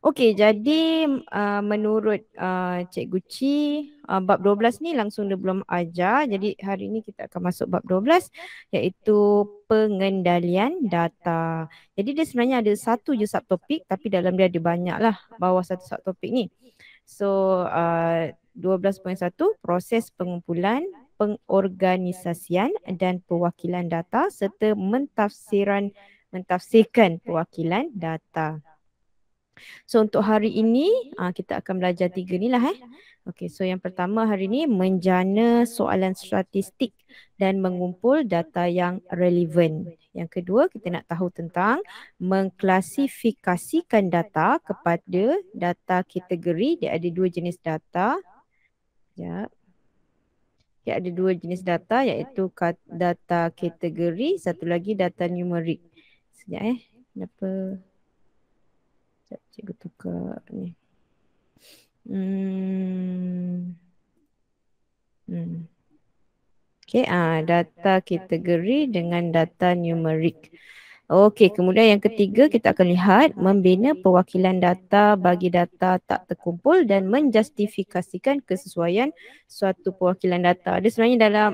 Okey, jadi menurut Cikgu Ci, bab 12 ni langsung dia belum ajar. Jadi hari ni kita akan masuk bab 12 iaitu pengendalian data. Jadi dia sebenarnya ada satu je subtopik tapi dalam dia ada banyak lah bawah satu subtopik ni. So 12.1 proses pengumpulan, pengorganisasian dan pewakilan data serta mentafsirkan pewakilan data. So untuk hari ini kita akan belajar tiga ni lah Okey, so yang pertama hari ini menjana soalan statistik dan mengumpul data yang relevan. Yang kedua kita nak tahu tentang mengklasifikasikan data kepada data kategori. Dia ada dua jenis data. Sekejap. Dia ada dua jenis data iaitu data kategori, satu lagi data numerik. Sekejap Kenapa? Cikgu tukar ni. Okey, data kategori dengan data numerik. Okey, kemudian yang ketiga kita akan lihat membina perwakilan data bagi data tak terkumpul dan menjustifikasikan kesesuaian suatu perwakilan data. Dia sebenarnya dalam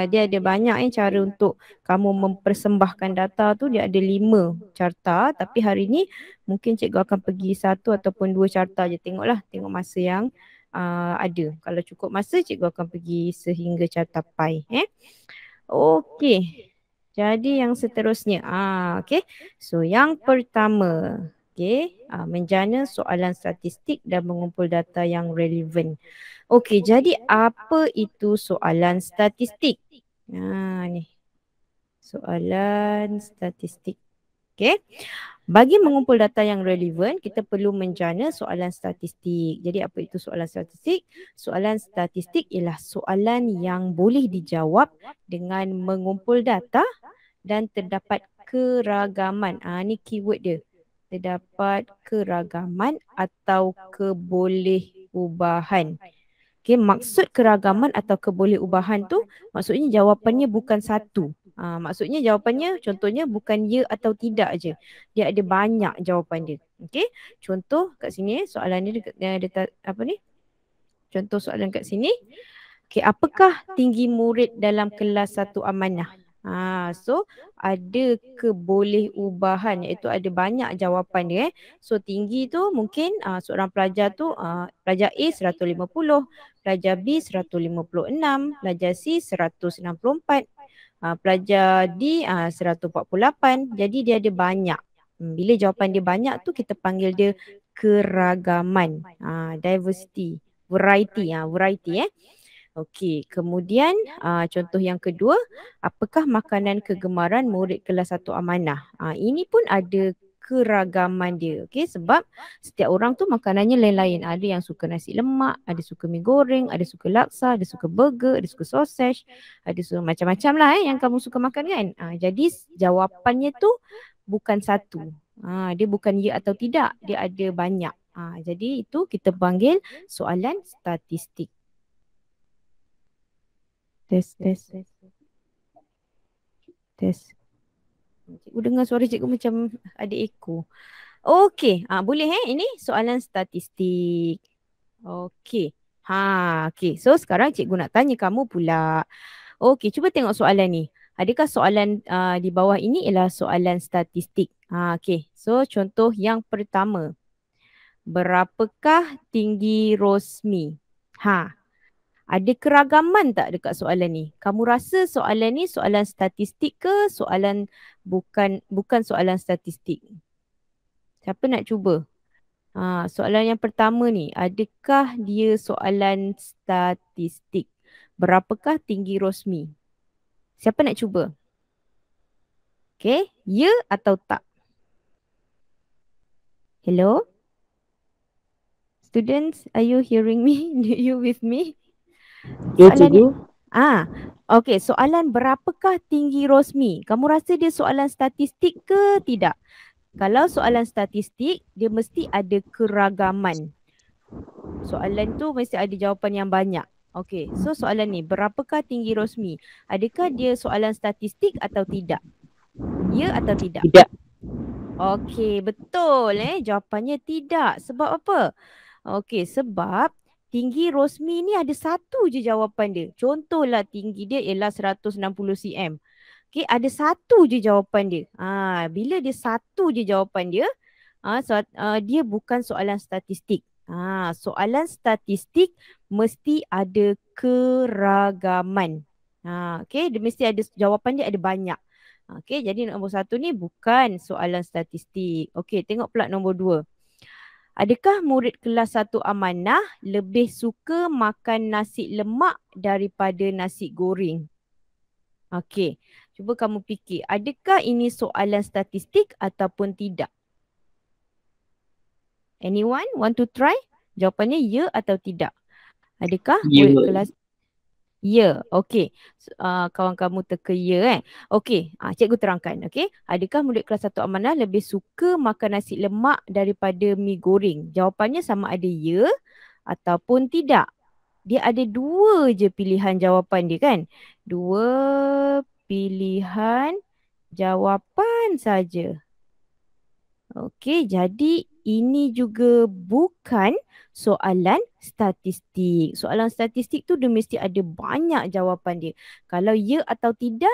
dia ada banyak cara untuk kamu mempersembahkan data tu. Dia ada 5 carta tapi hari ni mungkin cikgu akan pergi 1 ataupun 2 carta je. Tengok masa yang ada. Kalau cukup masa cikgu akan pergi sehingga carta pi. Okey. Jadi yang seterusnya, okey. So yang pertama, okey, menjana soalan statistik dan mengumpul data yang relevan. Okey, jadi apa itu soalan statistik? Ni. Soalan statistik. Okey. Bagi mengumpul data yang relevan, kita perlu menjana soalan statistik. Jadi apa itu soalan statistik? Soalan statistik ialah soalan yang boleh dijawab dengan mengumpul data dan terdapat keragaman. Ni keyword dia. Terdapat keragaman atau kebolehubahan. Okay, maksud keragaman atau kebolehubahan tu maksudnya jawapannya bukan satu. Maksudnya jawapannya contohnya bukan ya atau tidak aja. Dia ada banyak jawapan dia. Okey. Contoh kat sini soalan ni dekat apa ni? Contoh soalan kat sini. Okey, apakah tinggi murid dalam kelas 1 amanah? So ada kebolehubahan iaitu ada banyak jawapan dia. So tinggi tu mungkin seorang pelajar tu pelajar A 150, pelajar B 156, pelajar C 164, pelajar D 148. Jadi dia ada banyak. Bila jawapan dia banyak tu kita panggil dia keragaman. Diversity, variety Okey, kemudian contoh yang kedua, apakah makanan kegemaran murid kelas 1 amanah? Ini pun ada keragaman dia. Okey, sebab setiap orang tu makanannya lain-lain. Ada yang suka nasi lemak, ada suka mi goreng, ada suka laksa, ada suka burger, ada suka sausage, ada suka macam-macam lah yang kamu suka makan kan. Jadi jawapannya tu bukan satu. Dia bukan ya atau tidak, dia ada banyak. Jadi itu kita panggil soalan statistik. Tes. Cikgu dengar suara cikgu macam ada echo. Okey, boleh ini soalan statistik. Okey. Okey. So sekarang cikgu nak tanya kamu pula. Okey, cuba tengok soalan ni. Adakah soalan di bawah ini ialah soalan statistik? Okey. So contoh yang pertama. Berapakah tinggi Rosmi? Ada keragaman tak dekat soalan ni? Kamu rasa soalan ni soalan statistik ke soalan bukan soalan statistik? Siapa nak cuba? Soalan yang pertama ni, adakah dia soalan statistik? Berapakah tinggi Rosmi? Siapa nak cuba? Okay, ya atau tak? Hello? Students, are you hearing me? Are you with me? Ya, cikgu. Okey, soalan berapakah tinggi Rosmi? Kamu rasa dia soalan statistik ke tidak? Kalau soalan statistik, dia mesti ada keragaman. Soalan tu mesti ada jawapan yang banyak. Okey, so soalan ni, berapakah tinggi Rosmi? Adakah dia soalan statistik atau tidak? Ya atau tidak? Tidak. Okey, betul jawapannya tidak. Sebab apa? Okey, sebab tinggi Rosmi ni ada satu je jawapan dia. Contohlah tinggi dia ialah 160 cm. Okey, ada satu je jawapan dia. Bila dia satu je jawapan dia, dia bukan soalan statistik. Soalan statistik mesti ada keragaman. Okey, dia mesti ada jawapan dia ada banyak. Okey, jadi nombor satu ni bukan soalan statistik. Okey, tengok pula nombor dua. Adakah murid kelas 1 amanah lebih suka makan nasi lemak daripada nasi goreng? Okey, cuba kamu fikir. Adakah ini soalan statistik ataupun tidak? Anyone want to try? Jawapannya ya atau tidak. Adakah Ya. murid kelas ya? Okey. Kawan kamu teka ya Okey, cikgu terangkan. Okey. Adakah murid kelas 1 amanah lebih suka makan nasi lemak daripada mi goreng? Jawapannya sama ada ya ataupun tidak. Dia ada dua je pilihan jawapan dia kan? Dua pilihan jawapan saja. Okey, jadi ini juga bukan soalan statistik. Soalan statistik tu dia mesti ada banyak jawapan dia. Kalau ya atau tidak,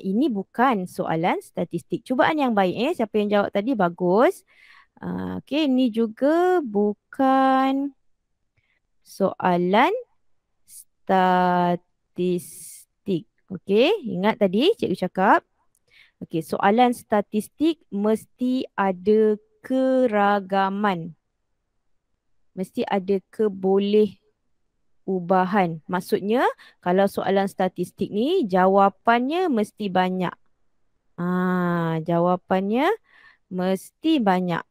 ini bukan soalan statistik. Cubaan yang baik siapa yang jawab tadi bagus. Okey, ini juga bukan soalan statistik. Okey, ingat tadi cikgu cakap. Okey, soalan statistik mesti ada keragaman. Mesti ada kebolehubahan. Maksudnya, kalau soalan statistik ni, jawapannya mesti banyak. Jawapannya mesti banyak.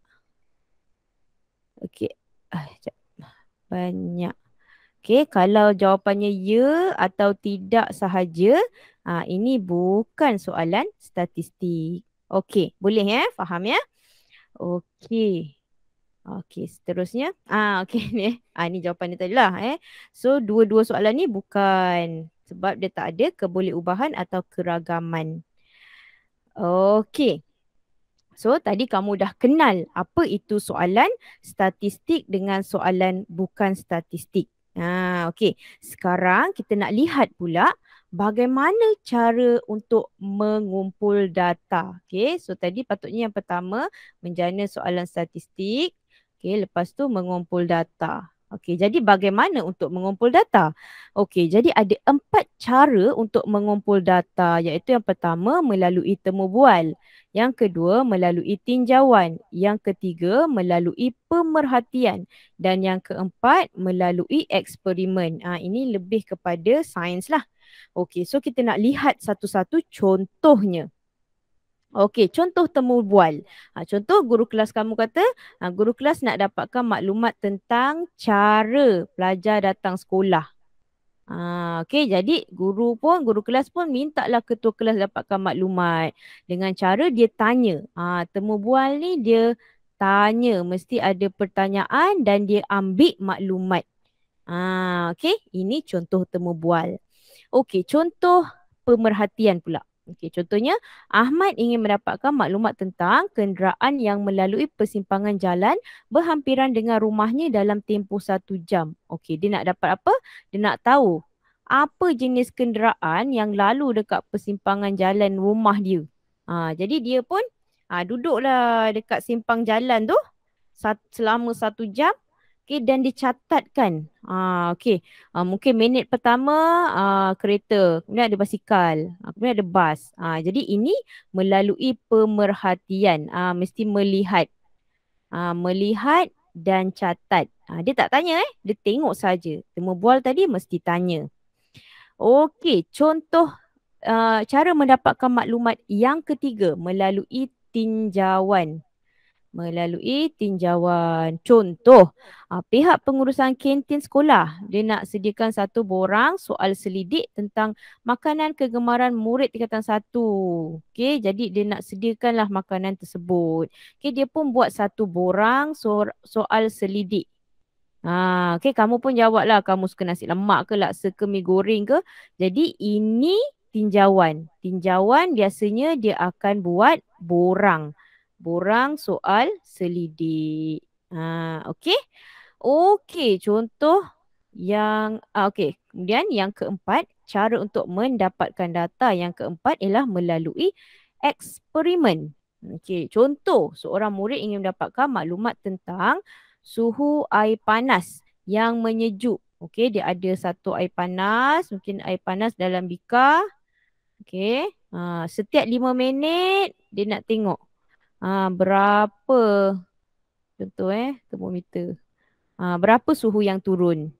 Okey. Banyak. Okey, kalau jawapannya ya atau tidak sahaja, ini bukan soalan statistik. Okey, boleh faham ya? Okey. Okey, seterusnya. Okey ni. Ni jawapan dia tadi lah So, dua-dua soalan ni bukan sebab dia tak ada kebolehubahan atau keragaman. Okey. So, tadi kamu dah kenal apa itu soalan statistik dengan soalan bukan statistik. Okey. Sekarang kita nak lihat pula bagaimana cara untuk mengumpul data. Okey. So, tadi patutnya yang pertama menjana soalan statistik. Okey. Lepas tu mengumpul data. Okey. Jadi bagaimana untuk mengumpul data? Okey. Jadi ada 4 cara untuk mengumpul data. Iaitu yang pertama melalui temu bual. Yang kedua melalui tinjauan. Yang ketiga melalui pemerhatian. Dan yang keempat melalui eksperimen. Ini lebih kepada sains lah. Okey, so kita nak lihat satu-satu contohnya. Okey, contoh temu bual. Contoh guru kelas kamu kata, guru kelas nak dapatkan maklumat tentang cara pelajar datang sekolah. Okey, jadi guru kelas pun mintalah ketua kelas dapatkan maklumat dengan cara dia tanya. Temu bual ni dia tanya, mesti ada pertanyaan dan dia ambil maklumat. Okey, ini contoh temu bual. Okey, contoh pemerhatian pula. Okey, contohnya Ahmad ingin mendapatkan maklumat tentang kenderaan yang melalui persimpangan jalan berhampiran dengan rumahnya dalam tempoh 1 jam. Okey, dia nak dapat apa? Dia nak tahu apa jenis kenderaan yang lalu dekat persimpangan jalan rumah dia. Jadi dia pun duduklah dekat simpang jalan tu selama 1 jam. Okay, dan dicatatkan. Okay. Mungkin minit pertama kereta, kemudian ada basikal, kemudian ada bas. Jadi ini melalui pemerhatian. Mesti melihat. Melihat dan catat. Dia tak tanya dia tengok saja. Temu bual tadi mesti tanya. Okey, contoh cara mendapatkan maklumat yang ketiga melalui tinjauan. Melalui tinjauan. Contoh, pihak pengurusan kantin sekolah, dia nak sediakan satu borang soal selidik tentang makanan kegemaran murid tingkatan 1. Okey, jadi dia nak sediakanlah makanan tersebut. Okey, dia pun buat satu borang soal selidik. Okey, kamu pun jawablah kamu suka nasi lemak ke, laksa ke, mi goreng ke. Jadi ini tinjauan. Tinjauan biasanya dia akan buat borang. borang soal selidik. Okey. Okey, contoh yang okey. Kemudian yang keempat, cara untuk mendapatkan data yang keempat ialah melalui eksperimen. Okey, contoh seorang murid ingin mendapatkan maklumat tentang suhu air panas yang menyejuk. Okey, dia ada satu air panas, mungkin air panas dalam bikar. Okey, setiap 5 minit dia nak tengok berapa contoh termometer. Berapa suhu yang turun.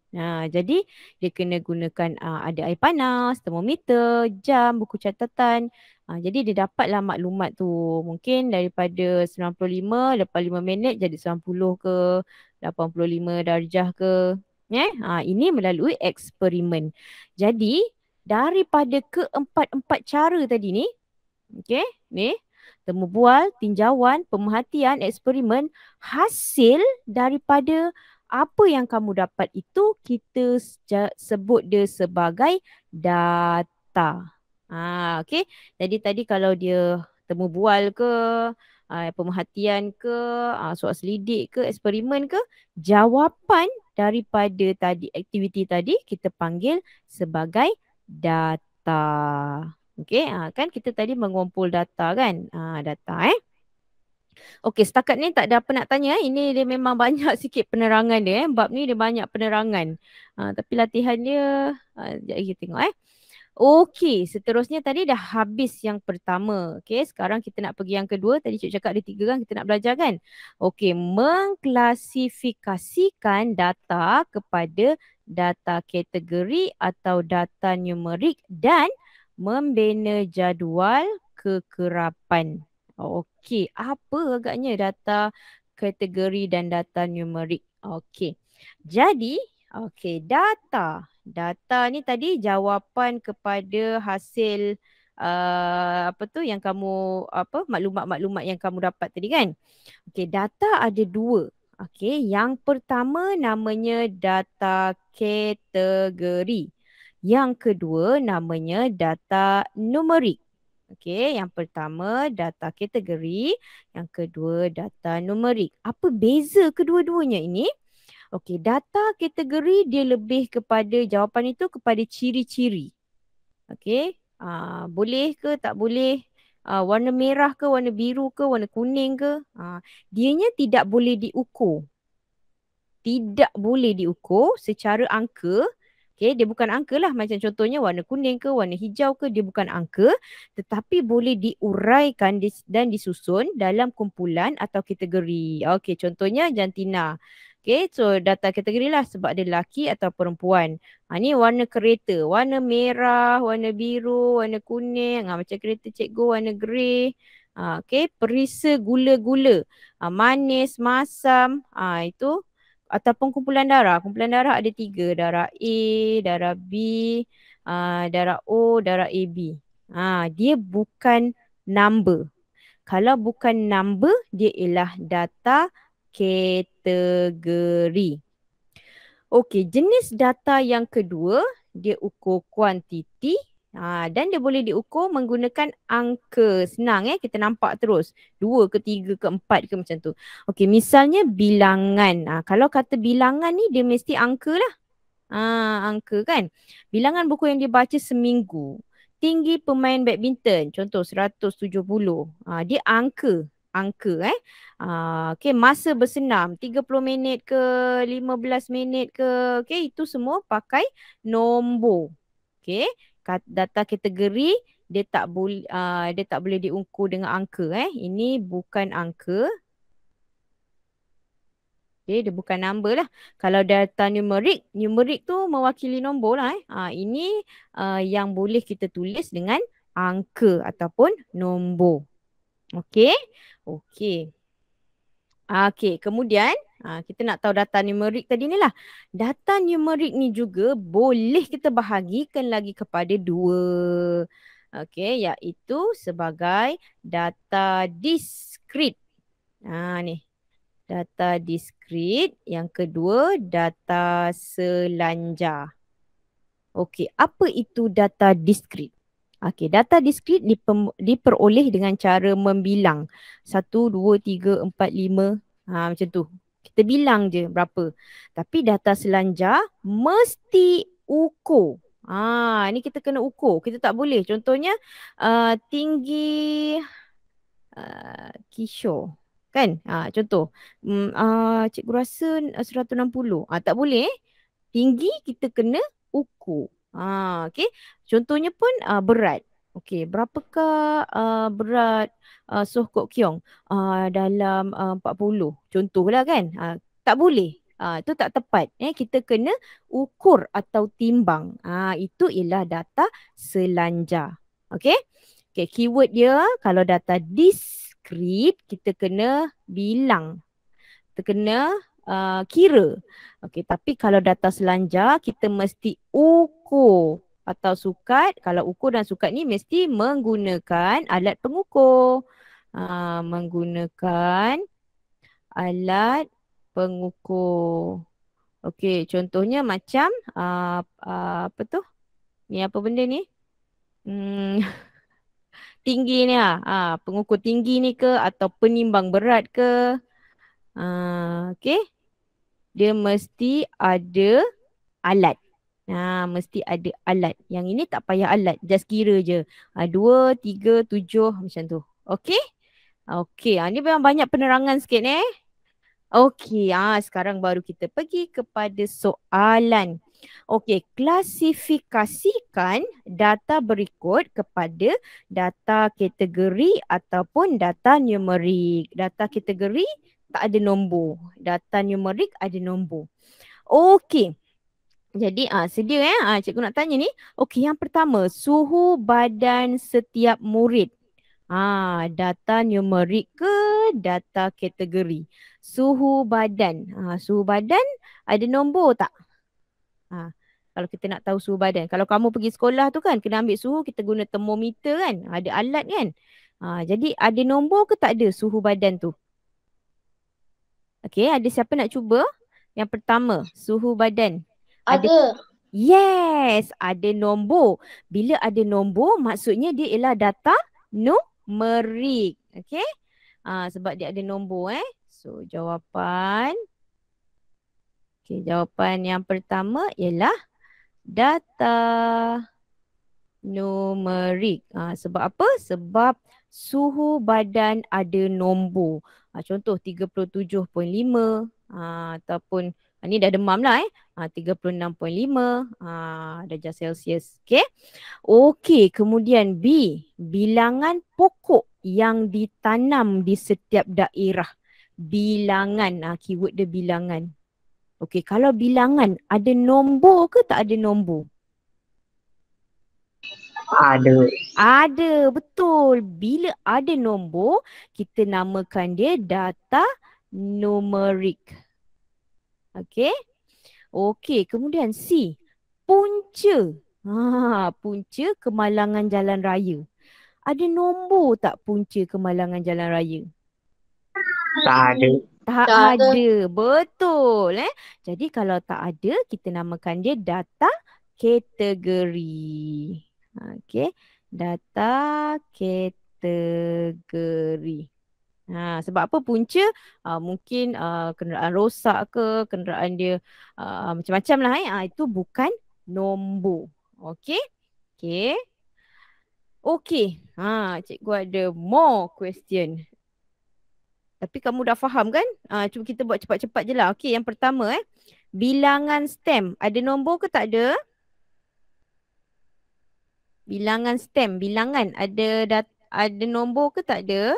Jadi dia kena gunakan ada air panas, termometer, jam, buku catatan. Jadi dia dapatlah maklumat tu. Mungkin daripada 95, lepas 5 minit jadi 90 ke, 85 darjah ke. Ini melalui eksperimen. Jadi daripada keempat-empat cara tadi ni, okey, ni temu bual, tinjauan, pemerhatian, eksperimen, hasil daripada apa yang kamu dapat itu kita sebut dia sebagai data. Okey. Jadi tadi kalau dia temu bual ke, pemerhatian ke, soal selidik ke, eksperimen ke, jawapan daripada tadi aktiviti tadi kita panggil sebagai data. Okey, kan kita tadi mengumpul data kan? Data Okey, setakat ni tak ada apa nak tanya. Ini dia memang banyak sikit penerangan dia. Bab ni dia banyak penerangan. Tapi latihan dia, sekejap lagi kita tengok Okey, seterusnya tadi dah habis yang pertama. Okey, sekarang kita nak pergi yang kedua. Tadi Cik cakap ada 3 kan, kita nak belajar kan? Okey, mengklasifikasikan data kepada data kategori atau data numerik dan membina jadual kekerapan. Okey, apa agaknya data kategori dan data numerik? Okey, jadi data. Data ni tadi jawapan kepada hasil apa tu yang kamu maklumat-maklumat yang kamu dapat tadi kan. Okey, data ada 2. Okey, yang pertama namanya data kategori. Yang kedua namanya data numerik. Okey, yang pertama data kategori, yang kedua data numerik. Apa beza kedua-duanya ini? Okey, data kategori dia lebih kepada jawapan itu kepada ciri-ciri. Okey, boleh ke tak boleh, warna merah ke, warna biru ke, warna kuning ke. Dianya tidak boleh diukur. Tidak boleh diukur secara angka. Okey, dia bukan angka lah. Macam contohnya warna kuning ke, warna hijau ke, dia bukan angka. Tetapi boleh diuraikan dan disusun dalam kumpulan atau kategori. Okey, contohnya jantina. Okay, so data kategori lah sebab dia lelaki atau perempuan. Ni warna kereta, warna merah, warna biru, warna kuning. Macam kereta cikgu warna grey. Okay, perisa gula-gula. Manis, masam. Itu ataupun kumpulan darah. Kumpulan darah ada 3. Darah A, darah B, darah O, darah AB. Dia bukan number. Kalau bukan number, dia ialah data kategori. Okey, jenis data yang kedua, dia ukur kuantiti dan dia boleh diukur menggunakan angka. Senang kita nampak terus. 2 ke 3 ke 4 ke macam tu. Okey, misalnya bilangan. Kalau kata bilangan ni dia mesti angka lah. Angka kan. Bilangan buku yang dia baca seminggu. Tinggi pemain badminton, contoh 170. Dia angka. Okey, masa bersenam 30 minit ke 15 minit ke. Okey, itu semua pakai nombor. Okey, data kategori dia tak boleh diukur dengan angka Ini bukan angka. Okey, dia bukan number lah. Kalau data numerik tu mewakili nombor lah Ini yang boleh kita tulis dengan angka ataupun nombor. Okey. Okey. Okey, kemudian kita nak tahu data numerik tadi ni lah. Data numerik ni juga boleh kita bahagikan lagi kepada 2. Okey, iaitu sebagai data diskrit. Ni. Data diskrit. Yang kedua, data selanjar. Okey, apa itu data diskrit? Okey, data diskrit diperoleh dengan cara membilang. 1, 2, 3, 4, 5. Macam tu. Kita bilang je berapa. Tapi data selanjar mesti ukur. Ni kita kena ukur. Kita tak boleh. Contohnya tinggi Kishore. Kan? Contoh. Cikgu rasa 160. Tak boleh. Tinggi kita kena ukur. Okey. Contohnya pun berat. Okey, berapakah berat Soh Kok Kiong? Dalam 40. Contohlah kan. Tak boleh. Itu tak tepat. Kita kena ukur atau timbang. Itu ialah data selanjar. Okey. Okay, keyword dia kalau data diskrit kita kena bilang. Kita kena kira. Okey, tapi kalau data selanjar kita mesti ukur atau sukat. Kalau ukur dan sukat ni mesti menggunakan alat pengukur. Menggunakan alat pengukur. Okey, contohnya macam apa tu? Ni apa benda ni? Tinggi ni pengukur tinggi ni ke atau penimbang berat ke. Okey. Dia mesti ada alat. Mesti ada alat. Yang ini tak payah alat. Just kira je. 2, 3, 7 macam tu. Okey. Okey. Ni memang banyak penerangan sikit ni. Okey. Sekarang baru kita pergi kepada soalan. Okey, klasifikasikan data berikut kepada data kategori ataupun data numerik. Data kategori tak ada nombor. Data numerik ada nombor. Okey. Jadi sedia cikgu nak tanya ni. Okey, yang pertama, suhu badan setiap murid. Data numerik ke data kategori? Suhu badan. Suhu badan ada nombor tak? Kalau kita nak tahu suhu badan. Kalau kamu pergi sekolah tu kan, kena ambil suhu, kita guna termometer kan. Ada alat kan. Jadi ada nombor ke tak ada suhu badan tu? Okey, ada siapa nak cuba? Yang pertama, suhu badan. Ada. Yes, ada nombor. Bila ada nombor, maksudnya dia ialah data numerik. Okey. Sebab dia ada nombor So, jawapan. Okey, jawapan yang pertama ialah data numerik. Sebab apa? Sebab suhu badan ada nombor. Contoh 37.5 ataupun ni dah demam lah 36.5 darjah Celsius. Okey. Okey, kemudian B, bilangan pokok yang ditanam di setiap daerah. Bilangan, keyword dia bilangan. Okey, kalau bilangan ada nombor ke tak ada nombor? Ada. Ada, betul. Bila ada nombor, kita namakan dia data numerik. Okey. Okey, kemudian C, punca. Punca kemalangan jalan raya. Ada nombor tak punca kemalangan jalan raya? Tak ada. Tak Tak ada. ada. Betul. Jadi kalau tak ada, kita namakan dia data kategori. Okey. Data kategori. Sebab apa punca? Mungkin kenderaan rosak ke, kenderaan dia macam-macam lah. Itu bukan nombor. Okey. Okey. Okey. Cikgu ada more question. Tapi kamu dah faham kan? Cuba kita buat cepat-cepat je lah. Okey, yang pertama bilangan stem. Ada nombor ke tak ada? Bilangan stem, bilangan. Ada nombor ke tak ada?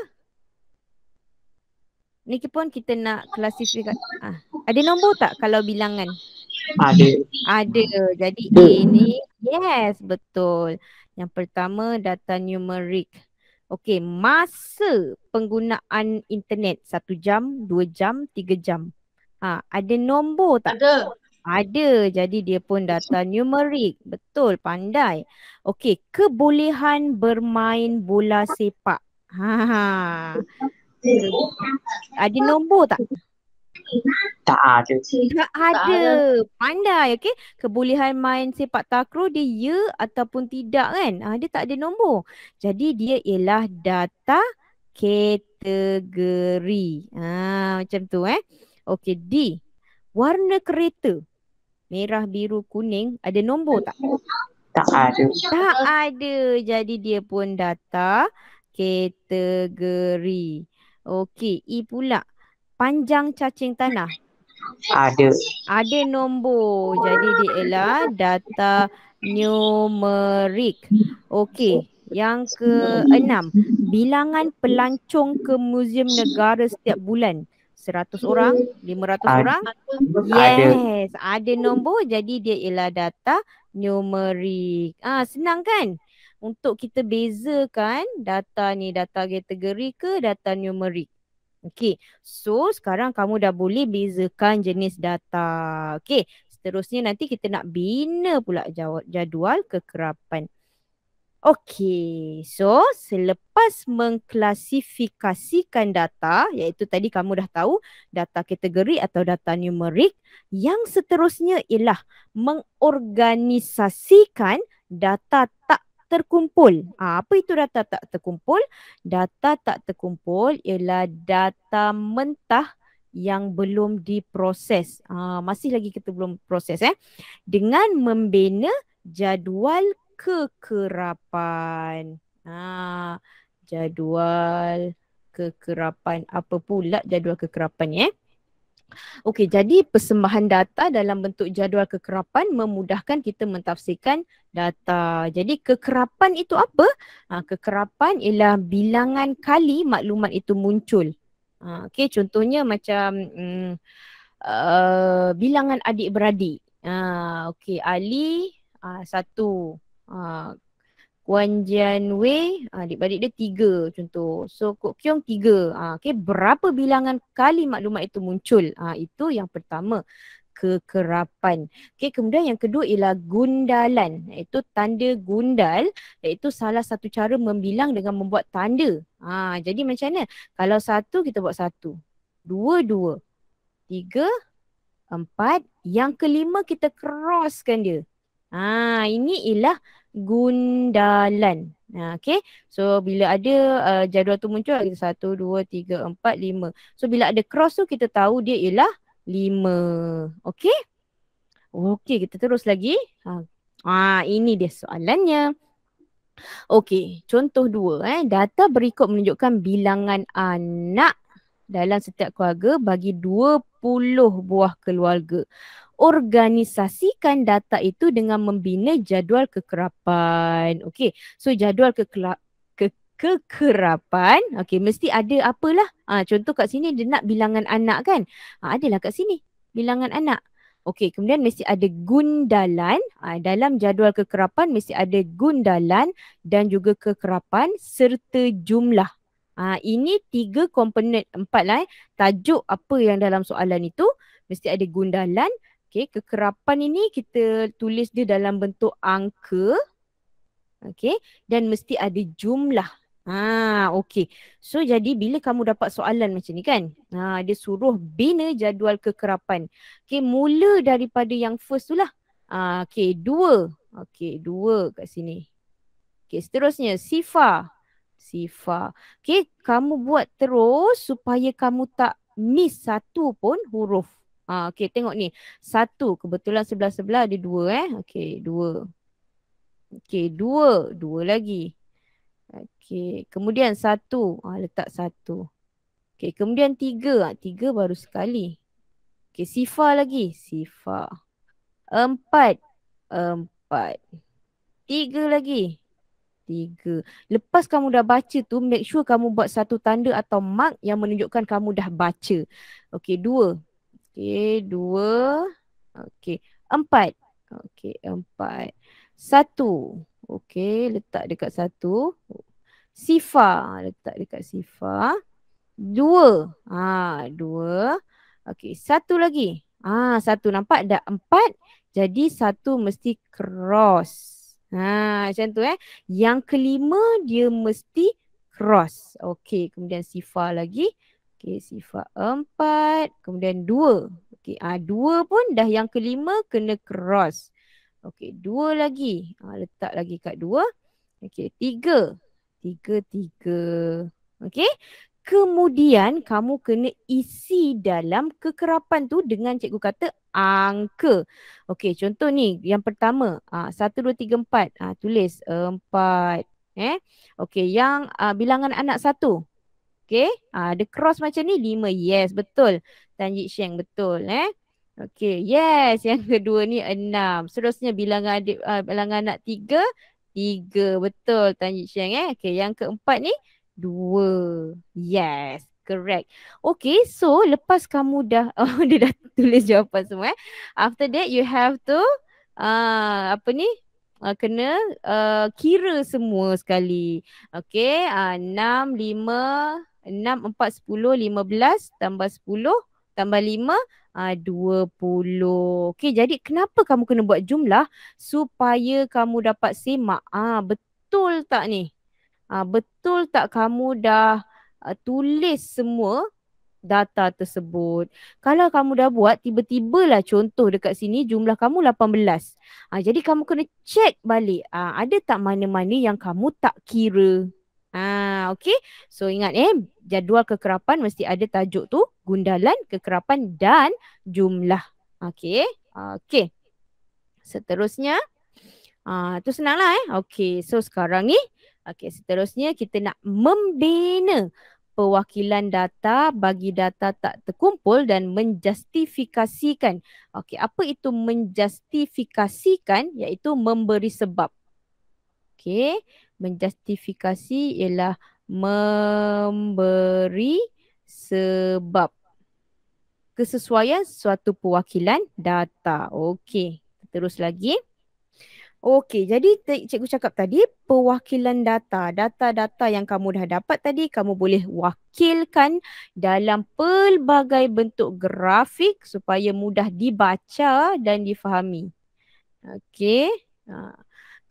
Ni pun kita nak klasifikasi. Ada nombor tak kalau bilangan? Ada. Ada. Jadi A ni, yes, betul. Yang pertama data numerik. Okey, masa penggunaan internet 1 jam, 2 jam, 3 jam. Ada nombor tak? Ada. Ada. Jadi dia pun data numerik. Betul, pandai. Okey, kebolehan bermain bola sepak. Ada nombor tak? Tak ada. Tak ada. Pandai, okey. Kebolehan main sepak takraw dia ya ataupun tidak kan. Dia tak ada nombor. Jadi dia ialah data kategori. Macam tu Okey, D. Warna kereta. Merah, biru, kuning. Ada nombor tak? Tak ada. Tak ada. Jadi dia pun data kategori. Okey, E pula. Panjang cacing tanah. Ada. Ada nombor. Jadi dia ialah data numerik. Okey, yang keenam. Bilangan pelancong ke Muzium Negara setiap bulan. 100 orang, 500 orang. Ada. Yes, ada nombor. Jadi dia ialah data numerik. Senang kan? Untuk kita bezakan data ni data kategori ke data numerik. Okey, so sekarang kamu dah boleh bezakan jenis data. Okey, seterusnya nanti kita nak bina pula jadual kekerapan. Okey, so selepas mengklasifikasikan data, iaitu tadi kamu dah tahu data kategori atau data numerik, yang seterusnya ialah mengorganisasikan data tak terkumpul. Apa itu data tak terkumpul? Data tak terkumpul ialah data mentah yang belum diproses. Masih lagi kita belum proses dengan membina jadual kekerapan. Jadual kekerapan. Apa pula jadual kekerapan ni Okey, jadi persembahan data dalam bentuk jadual kekerapan memudahkan kita mentafsirkan data. Jadi kekerapan itu apa? Kekerapan ialah bilangan kali maklumat itu muncul. Okey, contohnya macam bilangan adik-beradik. Okey, Ali 1. Wan Jian Wei, adik-beradik dia 3 contoh. So Kok Kiong 3. Okey, berapa bilangan kali maklumat itu muncul? Itu yang pertama, kekerapan. Okey, kemudian yang kedua ialah gundalan, iaitu tanda gundal, iaitu salah satu cara membilang dengan membuat tanda. Jadi macam mana? Kalau 1 kita buat 1, 2, 2, 3, 4, yang kelima kita crosskan dia. Ini ialah gundalan. Okay. So bila ada jadual tu muncul, kita 1, 2, 3, 4, 5. So bila ada cross tu kita tahu dia ialah 5. Okay. Okay, kita terus lagi. Ini dia soalannya. Okey, contoh 2. Data berikut menunjukkan bilangan anak dalam setiap keluarga bagi 20 buah keluarga. Organisasikan data itu dengan membina jadual kekerapan. Okey, so jadual kekerapan, okey, mesti ada apalah. Contoh kat sini dia nak bilangan anak kan. Adalah kat sini bilangan anak. Okey, kemudian mesti ada gundalan. Dalam jadual kekerapan mesti ada gundalan dan juga kekerapan serta jumlah. Ini 3 komponen 4 lah. Tajuk apa yang dalam soalan itu mesti ada gundalan. Okey, kekerapan ini kita tulis dia dalam bentuk angka. Okey, dan mesti ada jumlah. Okey. So jadi bila kamu dapat soalan macam ni kan, dia suruh bina jadual kekerapan. Okey, mula daripada yang first tu lah. Okey, 2. Okey, 2 kat sini. Okey, seterusnya sifar. Okey, kamu buat terus supaya kamu tak miss satu pun huruf. Okey, tengok ni. 1, kebetulan sebelah-sebelah ada 2 Okey, 2. Okey, 2. 2 lagi. Okey, kemudian 1. Letak 1. Okey, kemudian 3. 3 baru sekali. Okey, sifar lagi. Sifar. 4. 4. 3 lagi. 3. Lepas kamu dah baca tu, make sure kamu buat satu tanda atau mark yang menunjukkan kamu dah baca. Okey, 2. Okey, 2. Okey, 4. Okey, 4. 1. Okey, letak dekat 1. Sifar, letak dekat sifar. 2. 2. Okey, 1 lagi. 1, nampak dah 4. Jadi 1 mesti cross. Macam tu Yang kelima dia mesti cross. Okey, kemudian sifar lagi. Okey, sifar 4. Kemudian 2. Okey, 2 pun dah yang kelima kena cross. Okey, 2 lagi. Letak lagi kat 2. Okey, 3. 3, 3. Okey. Kemudian kamu kena isi dalam kekerapan tu dengan cikgu kata angka. Okey, contoh ni yang pertama. 1, 2, 3, 4. Tulis 4. Okey, yang bilangan anak 1. Okey. Ada cross macam ni 5. Yes, betul. Tanjik Syeng betul. Okey, yes. Yang kedua ni 6. Seterusnya bilangan adik bilangan anak 3. 3. Betul Tanjik Syeng. Okey, yang keempat ni 2. Yes. Correct. Okay, so lepas kamu dah dia dah tulis jawapan semua. After that you have to apa ni? Kena kira semua sekali. Okay, 6, 5, 6, 4, 10, 15 tambah 10 tambah 5, 20. Okay, jadi kenapa kamu kena buat jumlah? Supaya kamu dapat semak. Betul tak ni? Betul tak kamu dah tulis semua data tersebut? Kalau kamu dah buat, tiba-tibalah contoh dekat sini jumlah kamu 18. Jadi kamu kena check balik. Ada tak mana-mana yang kamu tak kira? Okay. So ingat jadual kekerapan mesti ada tajuk tu, gundalan, kekerapan dan jumlah. Okay. Okay. Seterusnya. Tu senanglah Okay, so sekarang ni seterusnya kita nak membina perwakilan data bagi data tak terkumpul dan menjustifikasikan. Okey, apa itu menjustifikasikan? Iaitu memberi sebab. Okey, menjustifikasi ialah memberi sebab kesesuaian suatu perwakilan data. Okey, terus lagi. Okey, jadi cikgu cakap tadi perwakilan data. Data-data yang kamu dah dapat tadi kamu boleh wakilkan dalam pelbagai bentuk grafik supaya mudah dibaca dan difahami. Okey.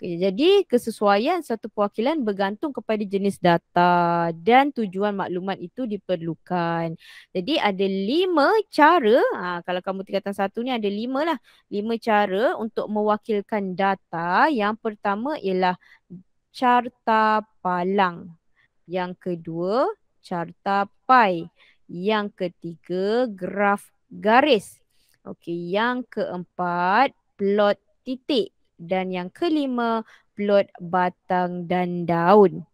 Jadi kesesuaian satu perwakilan bergantung kepada jenis data dan tujuan maklumat itu diperlukan. Jadi ada 5 cara, kalau kamu tingkatan 1 ni ada 5 lah. 5 cara untuk mewakilkan data. Yang pertama ialah carta palang. Yang kedua, carta pai. Yang ketiga, graf garis. Okey, yang keempat, plot titik. Dan yang kelima, plot batang dan daun.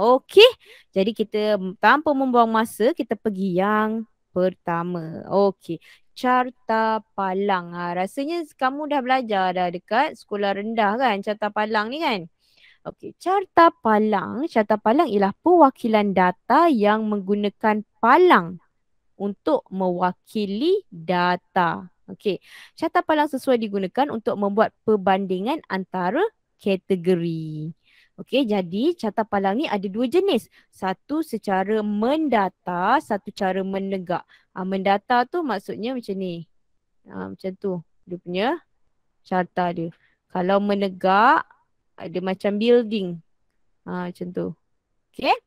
Okey. Jadi kita tanpa membuang masa, kita pergi yang pertama. Okey. Carta palang. Rasanya kamu dah belajar dah dekat sekolah rendah kan, carta palang ni kan? Okey, carta palang. Carta palang ialah perwakilan data yang menggunakan palang untuk mewakili data. Okey, carta palang sesuai digunakan untuk membuat perbandingan antara kategori. Okey, jadi carta palang ni ada 2 jenis. Satu secara mendata, satu cara menegak. Mendata tu maksudnya macam ni. Macam tu dia punya carta dia. Kalau menegak, ada macam building. Macam tu. Okey.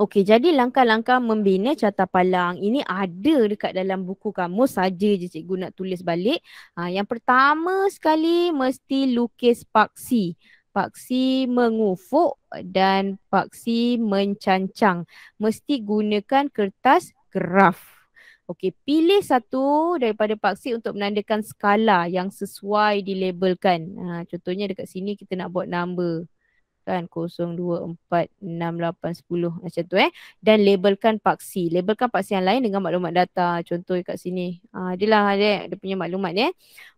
Okey, jadi langkah-langkah membina carta palang ini ada dekat dalam buku kamu, saja je cikgu nak tulis balik. Yang pertama sekali mesti lukis paksi. Paksi mengufuk dan paksi mencancang. Mesti gunakan kertas graf. Okey, pilih satu daripada paksi untuk menandakan skala yang sesuai dilabelkan. Contohnya dekat sini kita nak buat number. Kan 0, 2, 4, 6, 8, 10 macam tu dan labelkan paksi. Labelkan paksi yang lain dengan maklumat data. Contoh kat sini. Adalah dia punya maklumat ni.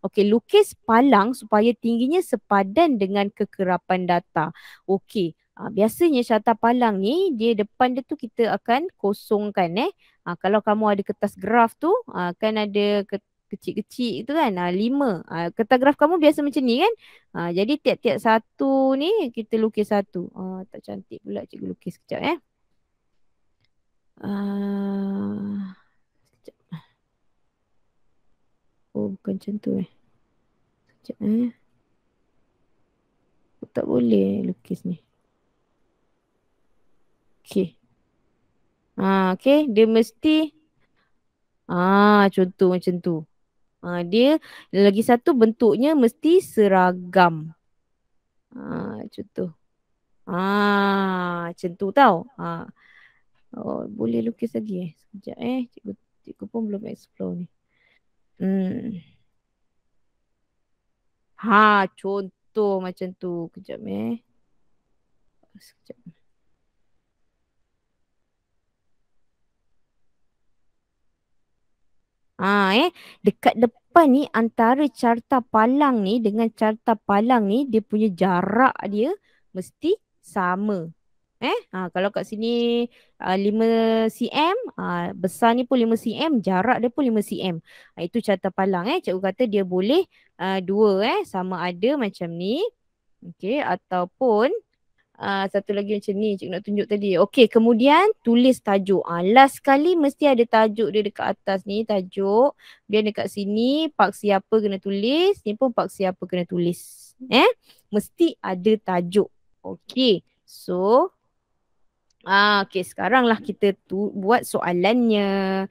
Okey, lukis palang supaya tingginya sepadan dengan kekerapan data. Okey. Biasanya carta palang ni dia depan dia tu kita akan kosongkan kalau kamu ada kertas graf tu kan ada kecil-kecil itu kan 5. Kertas graf kamu biasa macam ni kan. Jadi tiap-tiap satu ni kita lukis satu. Tak cantik pula cikgu lukis kejap Sekejap. Oh bukan macam tu Sekejap tak boleh lukis ni. Okey. Okey, dia mesti contoh macam tu. Dia lagi satu bentuknya mesti seragam. Contoh. Macam tu tau. Boleh lukis lagi Sekejap cikgu pun belum explore ni. Contoh macam tu. Kejap Sekejap. Dekat depan ni antara carta palang ni dengan carta palang ni dia punya jarak dia mesti sama. Kalau kat sini 5 cm, besar ni pun 5 cm, jarak dia pun 5 cm. Itu carta palang Cikgu kata dia boleh dua sama ada macam ni. Okey, ataupun satu lagi macam ni cikgu nak tunjuk tadi. Okey, kemudian tulis tajuk. Last sekali mesti ada tajuk dia dekat atas ni, tajuk. Dia dekat sini pak siapa kena tulis, ni pun pak siapa kena tulis. Mesti ada tajuk. Okey. So okey, sekaranglah kita buat soalannya.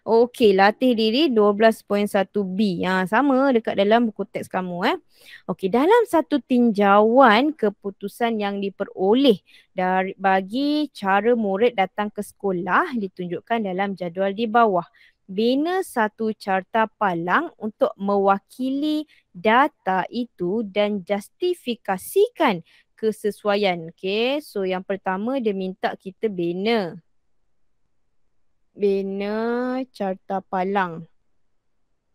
Okey, latih diri 12.1B. Sama dekat dalam buku teks kamu Okey, dalam satu tinjauan keputusan yang diperoleh bagi cara murid datang ke sekolah ditunjukkan dalam jadual di bawah. Bina satu carta palang untuk mewakili data itu dan justifikasikan kesesuaian. Okey, so yang pertama dia minta kita bina carta palang.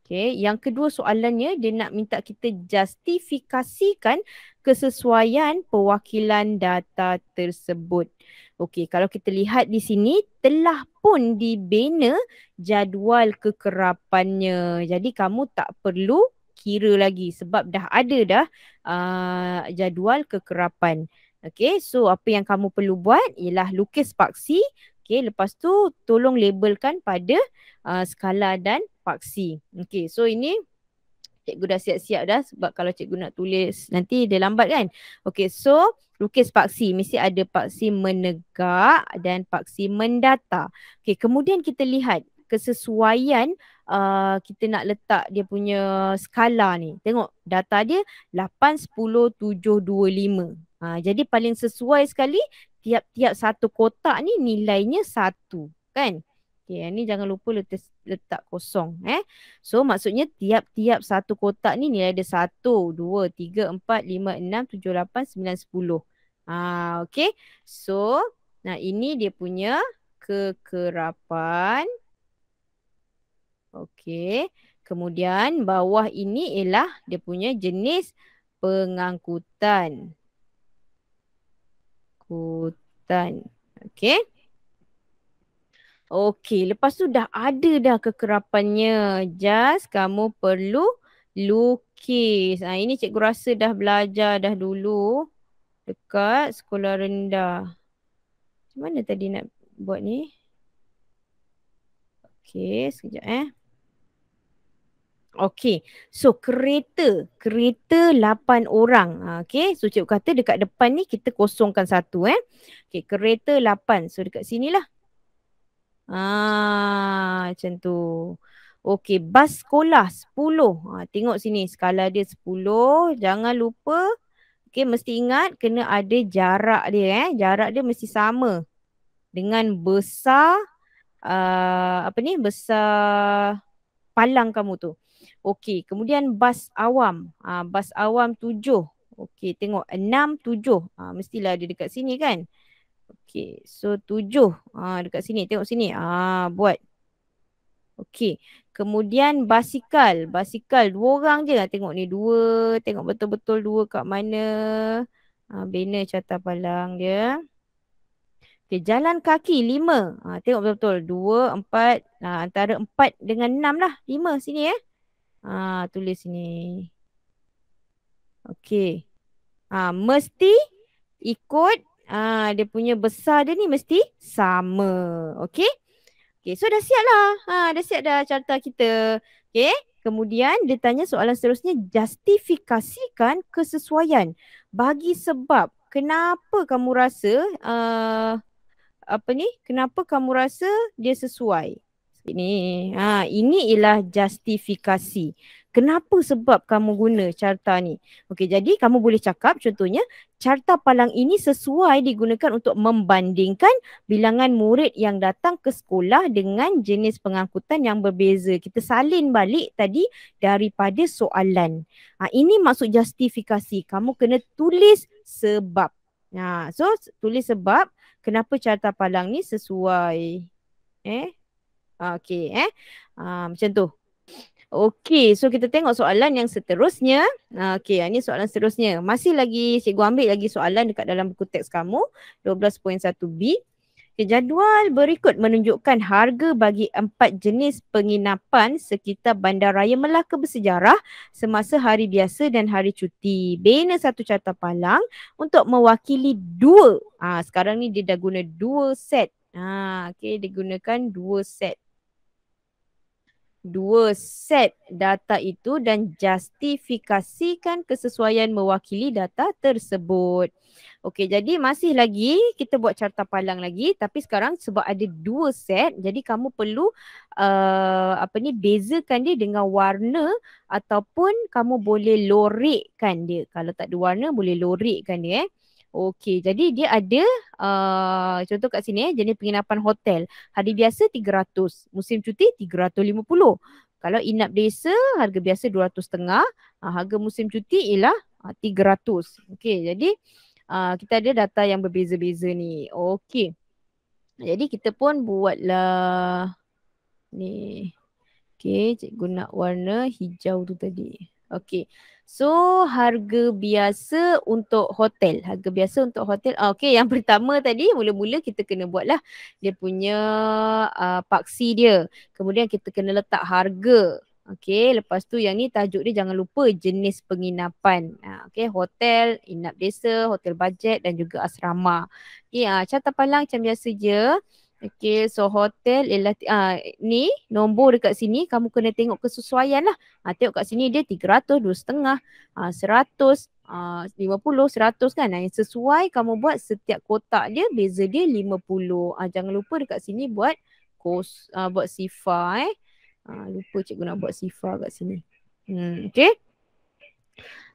Okey, yang kedua soalannya dia nak minta kita justifikasikan kesesuaian pewakilan data tersebut. Okey, kalau kita lihat di sini telah pun dibina jadual kekerapannya. Jadi kamu tak perlu kira lagi sebab dah ada jadual kekerapan. Okey, so apa yang kamu perlu buat ialah lukis paksi. Okey, lepas tu tolong labelkan pada skala dan paksi. Okey, so ini cikgu dah siap-siap dah sebab kalau cikgu nak tulis nanti dia lambat kan. Okey, so lukis paksi. Mesti ada paksi menegak dan paksi mendata. Okey, kemudian kita lihat kesesuaian kita nak letak dia punya skala ni. Tengok data dia 8, 10, 7, 2, 5. Jadi paling sesuai sekali tiap-tiap satu kotak ni nilainya 1 kan. Okay, ni jangan lupa letak kosong. So maksudnya tiap-tiap satu kotak ni nilai dia 1, 2, 3, 4, 5, 6, 7, 8, 9, 10. Okay. So, ini dia punya kekerapan. Okay. Kemudian bawah ini ialah dia punya jenis pengangkutan. Okay. Okey, lepas tu dah ada dah kekerapannya. Just kamu perlu lukis. Ini cikgu rasa dah belajar dah dulu dekat sekolah rendah. Macam mana tadi nak buat ni? Okey, sekejap Okey, so kereta 8 orang. Okey, so cikgu kata dekat depan ni kita kosongkan satu Okey, kereta 8. So dekat sinilah. Macam tu. Okey, bas sekolah 10. Tengok sini skala dia 10. Jangan lupa. Okey, mesti ingat kena ada jarak dia Jarak dia mesti sama dengan besar besar palang kamu tu. Okey, kemudian bas awam. Bas awam 7. Okey, tengok 6, 7. Mestilah ada dekat sini kan. Okey, so 7. Dekat sini, tengok sini. Buat. Okey, kemudian basikal. Basikal 2 orang je. Tengok ni 2. Tengok betul-betul 2 kat mana. Bina carta palang dia. Okey, jalan kaki 5. Tengok betul-betul 2, 4. Antara 4 dengan 6 lah. 5 sini tulis sini. Okey. Mesti ikut dia punya besar dia ni mesti sama. Okey. Okey, so dah siap lah. Dah siap dah carta kita. Okey. Kemudian dia tanya soalan seterusnya, justifikasikan kesesuaian. Bagi sebab kenapa kamu rasa kenapa kamu rasa dia sesuai? Ini ialah justifikasi. Kenapa sebab kamu guna carta ni? Okey, jadi kamu boleh cakap contohnya carta palang ini sesuai digunakan untuk membandingkan bilangan murid yang datang ke sekolah dengan jenis pengangkutan yang berbeza. Kita salin balik tadi daripada soalan. Ini maksud justifikasi. Kamu kena tulis sebab. So tulis sebab kenapa carta palang ni sesuai. Okey, macam tu. Okey, so kita tengok soalan yang seterusnya. Okey, ini soalan seterusnya. Masih lagi, cikgu ambil lagi soalan dekat dalam buku teks kamu, 12.1b. Okay, jadual berikut menunjukkan harga bagi 4 jenis penginapan sekitar Bandaraya Melaka bersejarah semasa hari biasa dan hari cuti. Bina satu carta palang untuk mewakili 2. Sekarang ni dia dah guna 2 set. Okey, dia gunakan 2 set. 2 set data itu dan justifikasikan kesesuaian mewakili data tersebut. Okey, jadi masih lagi kita buat carta palang lagi, tapi sekarang sebab ada 2 set, jadi kamu perlu bezakan dia dengan warna ataupun kamu boleh lorekkan dia. Kalau tak ada warna boleh lorekkan dia. Okey, jadi dia ada contoh kat sini jenis penginapan hotel. Hari biasa 300, musim cuti 350. Kalau inap desa harga biasa 200.5, harga musim cuti ialah 300. Okey, jadi kita ada data yang berbeza-beza ni. Okey. Jadi kita pun buatlah ni. Okey, cikgu nak warna hijau tu tadi. Okey. So harga biasa untuk hotel. Harga biasa untuk hotel. Okey, yang pertama tadi mula-mula kita kena buatlah dia punya paksi dia. Kemudian kita kena letak harga. Okey, lepas tu yang ni tajuk dia jangan lupa jenis penginapan. Okey, hotel, inap desa, hotel bajet dan juga asrama. Okey, carta palang macam biasa je. Okay, so hotel ialah ni nombor dekat sini kamu kena tengok kesesuaian lah. Tengok kat sini dia 300, 2.5, 100, 50, 100 kan. Yang sesuai kamu buat setiap kotak dia beza dia 50. Jangan lupa dekat sini buat buat sifar lupa cikgu nak buat sifar kat sini. Okay.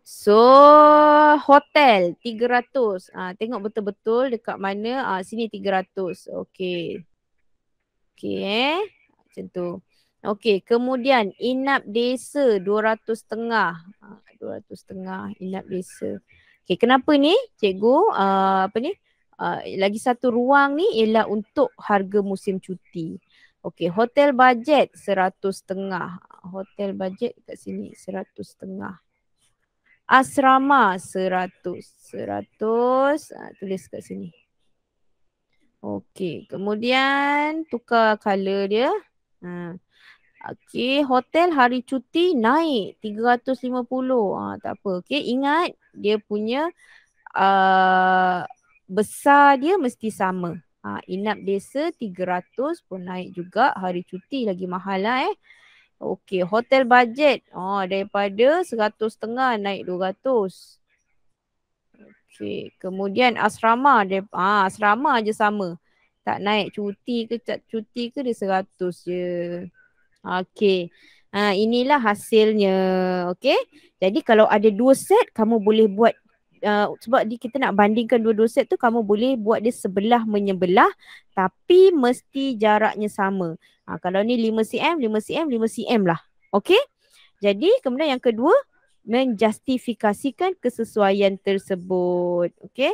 So hotel 300. Tengok betul-betul dekat mana. Sini 300. Okey. Okey macam tu. Okey, kemudian inap desa 200.5. 200.5 inap desa. Okey, kenapa ni cikgu lagi satu ruang ni ialah untuk harga musim cuti. Okey, hotel bajet 100.5. Hotel bajet kat sini 100.5. Asrama 100. Tulis kat sini. Okey, kemudian tukar color dia. Okey, hotel hari cuti naik 350. Tak apa. Okey, ingat dia punya besar dia mesti sama. Inap desa 300 pun naik juga, hari cuti lagi mahal lah Okey, hotel bajet. Daripada 100.5 naik 200. Okey, kemudian asrama dia asrama aja sama. Tak naik cuti ke tak cuti ke dia 100 je. Okey. Inilah hasilnya. Okey. Jadi kalau ada 2 set kamu boleh buat sebab kita nak bandingkan dua-dua set tu kamu boleh buat dia sebelah menyebelah tapi mesti jaraknya sama. Kalau ni 5 cm, 5 cm, 5 cm lah. Okey? Jadi kemudian yang kedua menjustifikasikan kesesuaian tersebut. Okey?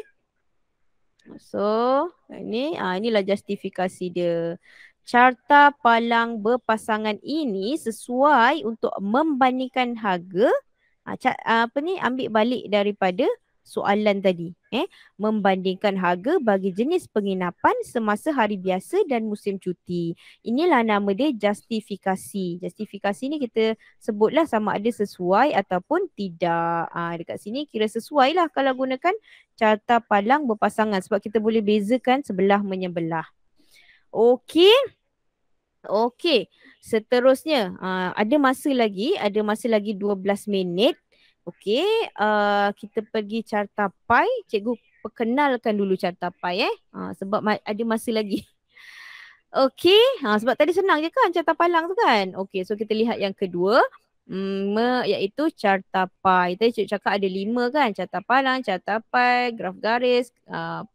So, inilah justifikasi dia. Carta palang berpasangan ini sesuai untuk membandingkan harga. Ambil balik daripada soalan tadi. Membandingkan harga bagi jenis penginapan semasa hari biasa dan musim cuti. Inilah nama dia justifikasi. Justifikasi ni kita sebutlah sama ada sesuai ataupun tidak. Dekat sini kira sesuai lah kalau gunakan carta palang berpasangan sebab kita boleh bezakan sebelah menyebelah. Okey. Okey. Seterusnya ada masa lagi 12 minit. Okey, kita pergi carta pi. Cikgu perkenalkan dulu carta pi sebab ada masa lagi. Okey, sebab tadi senang je kan carta palang tu kan. Okey, so kita lihat yang kedua. Iaitu carta pi. Tadi cikgu cakap ada 5 kan. Carta palang, carta pi, graf garis,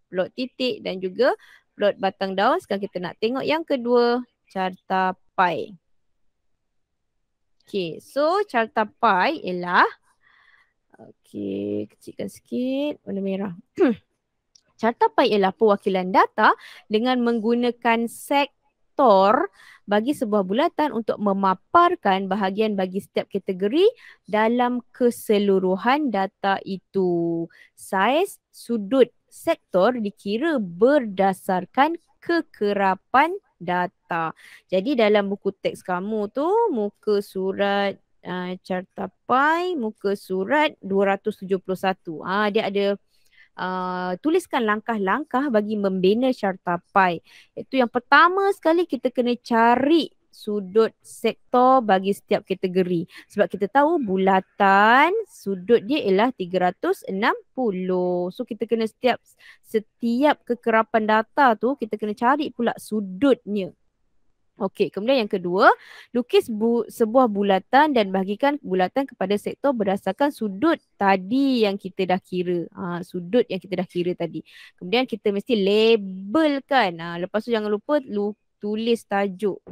plot titik dan juga plot batang daun. Sekarang kita nak tengok yang kedua, carta pi. Okey, so carta pi ialah, okey, kecilkan sikit warna merah. Carta pi ialah perwakilan data dengan menggunakan sektor bagi sebuah bulatan untuk memaparkan bahagian bagi setiap kategori dalam keseluruhan data itu. Saiz sudut sektor dikira berdasarkan kekerapan data. Jadi dalam buku teks kamu tu, muka surat carta pi, muka surat 271. Dia ada tuliskan langkah-langkah bagi membina carta pi. Itu yang pertama sekali kita kena cari sudut sektor bagi setiap kategori. Sebab kita tahu bulatan sudut dia ialah 360. So kita kena setiap kekerapan data tu kita kena cari pula sudutnya. Okey, kemudian yang kedua, lukis sebuah bulatan dan bahagikan bulatan kepada sektor berdasarkan sudut tadi yang kita dah kira. Sudut yang kita dah kira tadi. Kemudian kita mesti labelkan. Lepas tu jangan lupa tulis tajuk.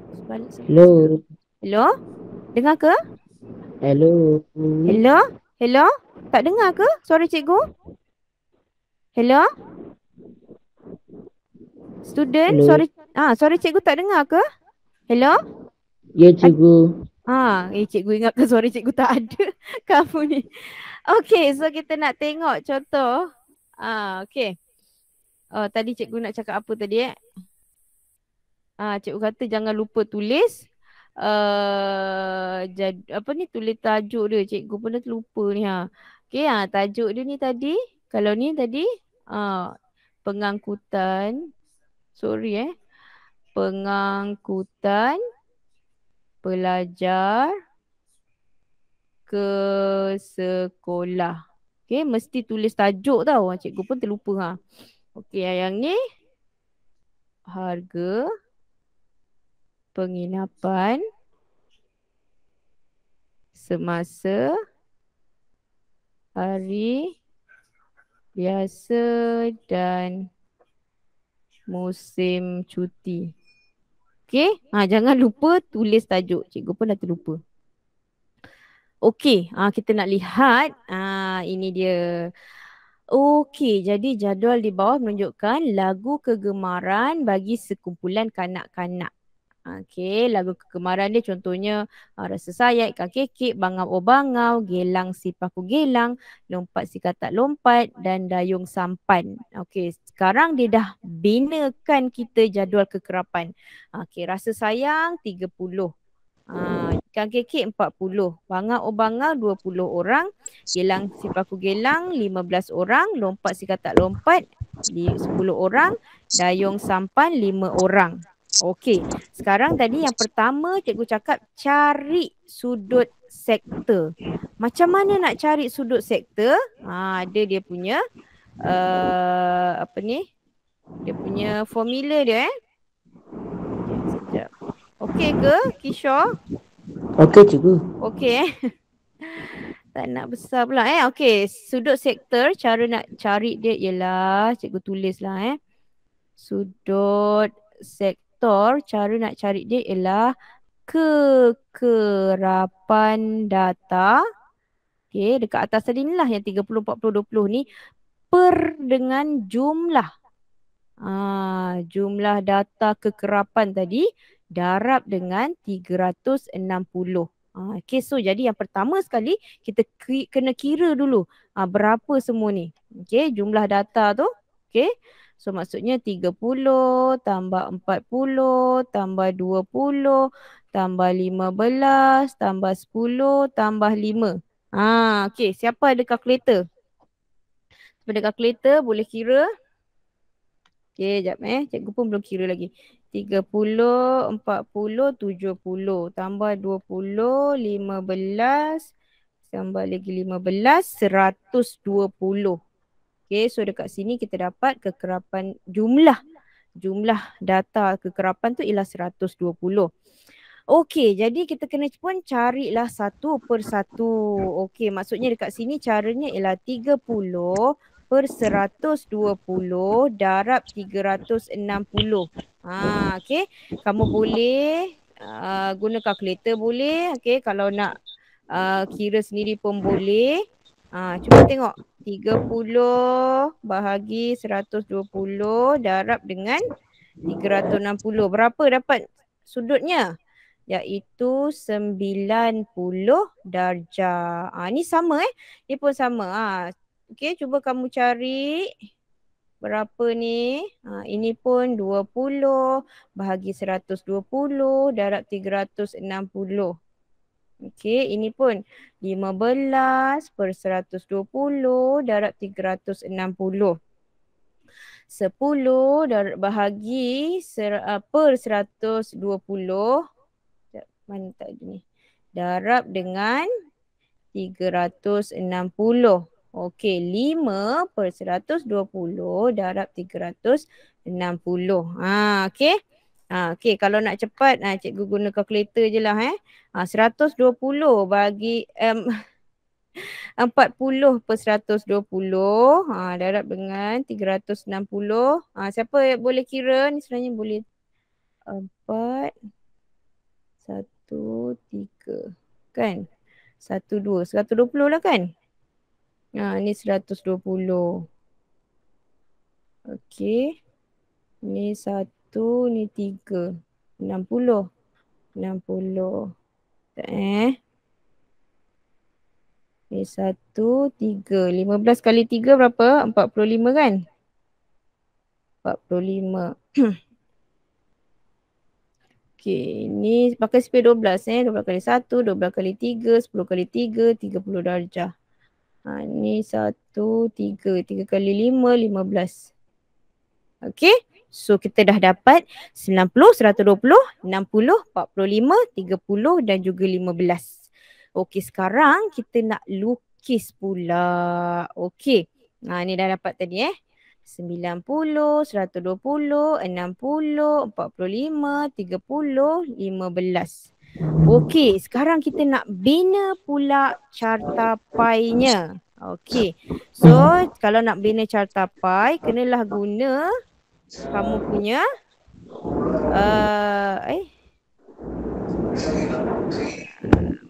Hello. Hello? Dengar ke? Hello. Hello? Hello? Tak dengar ke suara cikgu? Hello? Student, Hello. suara cikgu tak dengar ke? Hello? Ya, cikgu. Cikgu ingatkan suara cikgu tak ada. Kamu ni. Okey, so kita nak tengok contoh. Okey. Tadi cikgu nak cakap apa tadi cikgu kata jangan lupa tulis tulis tajuk dia. Cikgu pun dah terlupa ni Okey, tajuk dia ni tadi. Kalau ni tadi pengangkutan. Pengangkutan pelajar ke sekolah. Okey, mesti tulis tajuk tau. Cikgu pun terlupa Okey, yang ni harga penginapan semasa hari biasa dan musim cuti. Okey, jangan lupa tulis tajuk. Cikgu pun dah terlupa. Okey, kita nak lihat. Ini dia. Okey, jadi jadual di bawah menunjukkan lagu kegemaran bagi sekumpulan kanak-kanak. Okey, lagu kegemaran dia contohnya Rasa Sayat, Ikan Kekek, Bangau Oh Bangau, Gelang Si Paku Gelang, Lompat Si Katak Lompat dan Dayung Sampan. Okey, sekarang dia dah binakan kita jadual kekerapan. Okey, Rasa Sayang 30. Ikan Kekek 40. Bangau Oh Bangau 20 orang. Gelang Si Paku Gelang 15 orang. Lompat Si Katak Lompat 10 orang. Dayung Sampan 5 orang. Okey, sekarang tadi yang pertama cikgu cakap cari sudut sektor. Macam mana nak cari sudut sektor? Ada dia punya dia punya formula dia Sekejap. Okey ke Kishore? Okey, cikgu. Okey tak nak besar pula Okey, sudut sektor cara nak cari dia ialah cikgu tulislah sudut sektor. Cara nak cari dia ialah kekerapan data. Okey, dekat atas tadi ni lah yang 30, 40, 20 ni per dengan jumlah. Jumlah data kekerapan tadi darab dengan 360. Okey, so jadi yang pertama sekali kita kena kira dulu berapa semua ni. Okey, jumlah data tu. Okey. So maksudnya 30 tambah 40 tambah 20 tambah 15 tambah 10 tambah 5. Okey, siapa ada kalkulator? Siapa ada kalkulator boleh kira? Okey, jap cikgu pun belum kira lagi. 30, 40, 70 tambah 20, 15 tambah lagi 15, 120. Okay, so dekat sini kita dapat kekerapan jumlah data kekerapan tu ialah 120. Okey, jadi kita kena pun carilah satu per satu. Okey, maksudnya dekat sini caranya ialah 30 per 120 darab 360. Okey. Kamu boleh guna kalkulator boleh. Okey, kalau nak kira sendiri pun boleh. Cuba tengok. 30 bahagi 120 darab dengan 360. Berapa dapat sudutnya? Iaitu 90 darjah. Ni sama Ni pun sama. Okey, cuba kamu cari berapa ni. Ini pun 20 bahagi 120 darab 360. Okey, ini pun 15 per 120 darab 360. 10 bahagi per 120. Mana tak ada ni. Darab dengan 360. Okey, 5 per 120 darab 360. Okey. Okey, kalau nak cepat, cikgu guna kalkulator je lah. 120 bagi 40 per 120 darab dengan 360. Siapa boleh kira? Ni sebenarnya boleh 4 1 3 kan? 1 2 120 lah kan? Ni 120. Okey. Ni 1 ni 3 60. 60. Ni 1 3 15 kali 3 berapa? 45 kan? 45. Okey, ni pakai spare 12 12 kali 1, 12 kali 3, 10 kali 3, 30 darjah. Ni 1 3 kali 5 15. Okey. So kita dah dapat 90, 120, 60, 45, 30 dan juga 15. Okey, sekarang kita nak lukis pula. Okey. Ni dah dapat tadi 90, 120, 60, 45, 30, 15. Okey, sekarang kita nak bina pula carta pie-nya. Okey. So, kalau nak bina carta pie, kenalah guna kamu punya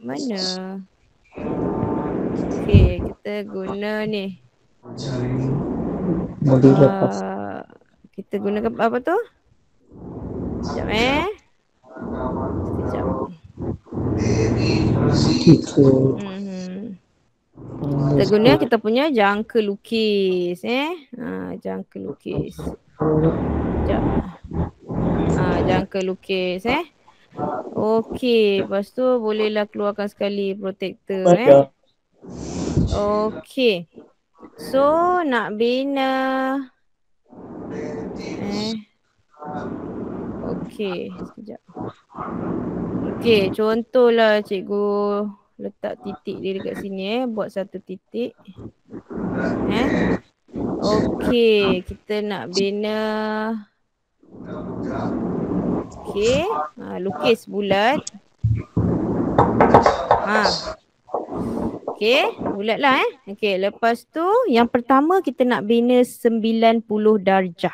mana? Okey, kita guna ni. Kita guna apa tu? Sekejap Sekejap. Kita guna kita punya jangka lukis jangka lukis. Sekejap. Jangka lukis Okey, lepas tu bolehlah keluarkan sekali protektor Okey. So nak bina okey, sekejap. Okey, contohlah cikgu letak titik dia dekat sini buat satu titik. Okey, kita nak bina okey, lukis bulat. Okey, bulat lah Okey, lepas tu yang pertama kita nak bina 90 darjah.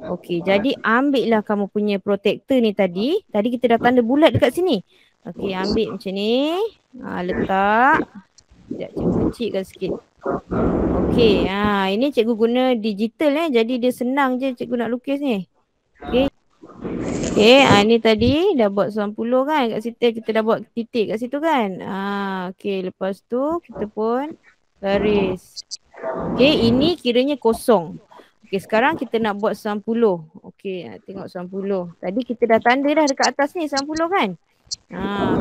Okey, jadi ambillah kamu punya protektor ni tadi. Tadi kita dah tanda bulat dekat sini. Okey, ambil macam ni. Letak. Sekejap, cikgu kecilkan sikit. Okey, ini cikgu guna digital jadi dia senang je cikgu nak lukis ni. Okey. Okey, ni tadi dah buat 90 kan kat situ, kita dah buat titik kat situ kan. Okey, lepas tu kita pun garis. Okey, ini kiranya kosong. Okey, sekarang kita nak buat 90. Okey, tengok 90. Tadi kita dah tanda dah dekat atas ni 90 kan.